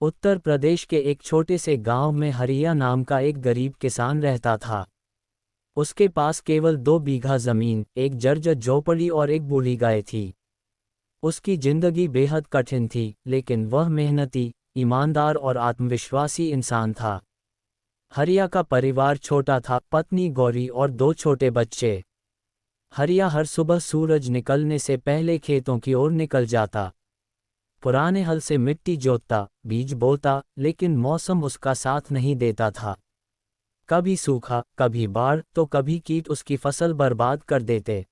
उत्तर प्रदेश के एक छोटे से गांव में हरिया नाम का एक गरीब किसान रहता था। उसके पास केवल 2 बीघा जमीन, एक जर्जर झोपड़ी और एक बूढ़ी गाय थी। उसकी जिंदगी बेहद कठिन थी, लेकिन वह मेहनती, ईमानदार और आत्मविश्वासी इंसान था। हरिया का परिवार छोटा था, पत्नी गौरी और 2 छोटे बच्चे। हरिया हर सुबह सूरज निकलने से पहले खेतों की ओर निकल जाता। पुराने हल से मिट्टी जोतता, बीज बोता, लेकिन मौसम उसका साथ नहीं देता था। कभी सूखा, कभी बाढ़, तो कभी कीट उसकी फसल बर्बाद कर देते।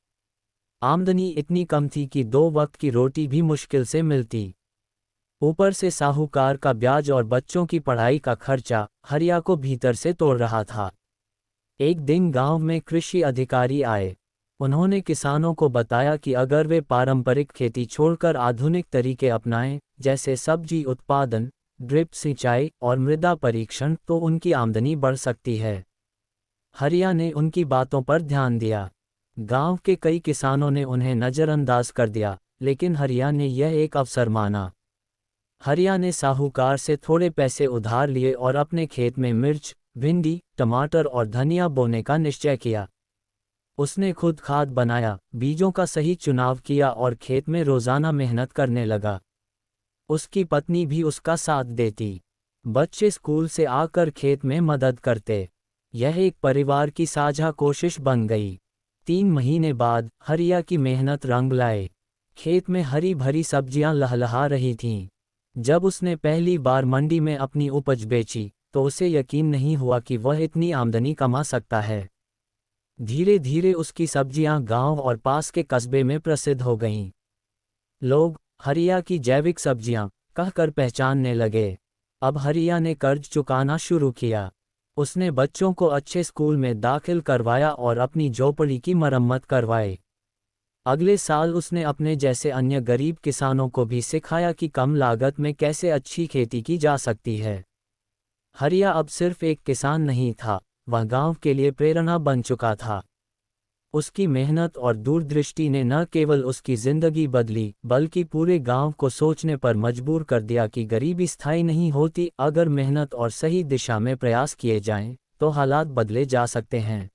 आमदनी इतनी कम थी कि 2 वक्त की रोटी भी मुश्किल से मिलती। ऊपर से साहूकार का ब्याज और बच्चों की पढ़ाई का खर्चा हरिया को भीतर से तोड़ रहा था। एक दिन गांव में कृषि अधिकारी आए। उन्होंने किसानों को बताया कि अगर वे पारंपरिक खेती छोड़कर आधुनिक तरीके अपनाएं, जैसे सब्जी उत्पादन, ड्रिप सिंचाई और मृदा परीक्षण, तो उनकी आमदनी बढ़ सकती है। हरिया ने उनकी बातों पर ध्यान दिया। गांव के कई किसानों ने उन्हें नज़रअंदाज कर दिया, लेकिन हरिया ने यह एक अवसर माना। हरिया ने साहूकार से थोड़े पैसे उधार लिए और अपने खेत में मिर्च, भिंडी, टमाटर और धनिया बोने का निश्चय किया। उसने खुद खाद बनाया, बीजों का सही चुनाव किया और खेत में रोजाना मेहनत करने लगा। उसकी पत्नी भी उसका साथ देती। बच्चे स्कूल से आकर खेत में मदद करते। यह एक परिवार की साझा कोशिश बन गई। 3 महीने बाद हरिया की मेहनत रंग लाए। खेत में हरी भरी सब्जियां लहलहा रही थीं। जब उसने पहली बार मंडी में अपनी उपज बेची, तो उसे यकीन नहीं हुआ कि वह इतनी आमदनी कमा सकता है। धीरे धीरे उसकी सब्जियां गांव और पास के कस्बे में प्रसिद्ध हो गईं। लोग हरिया की जैविक सब्जियां कहकर पहचानने लगे। अब हरिया ने कर्ज चुकाना शुरू किया। उसने बच्चों को अच्छे स्कूल में दाखिल करवाया और अपनी झोपड़ी की मरम्मत करवाई। अगले साल उसने अपने जैसे अन्य गरीब किसानों को भी सिखाया कि कम लागत में कैसे अच्छी खेती की जा सकती है। हरिया अब सिर्फ एक किसान नहीं था, वह गांव के लिए प्रेरणा बन चुका था। उसकी मेहनत और दूरदृष्टि ने न केवल उसकी जिंदगी बदली, बल्कि पूरे गांव को सोचने पर मजबूर कर दिया कि गरीबी स्थायी नहीं होती। अगर मेहनत और सही दिशा में प्रयास किए जाएं, तो हालात बदले जा सकते हैं।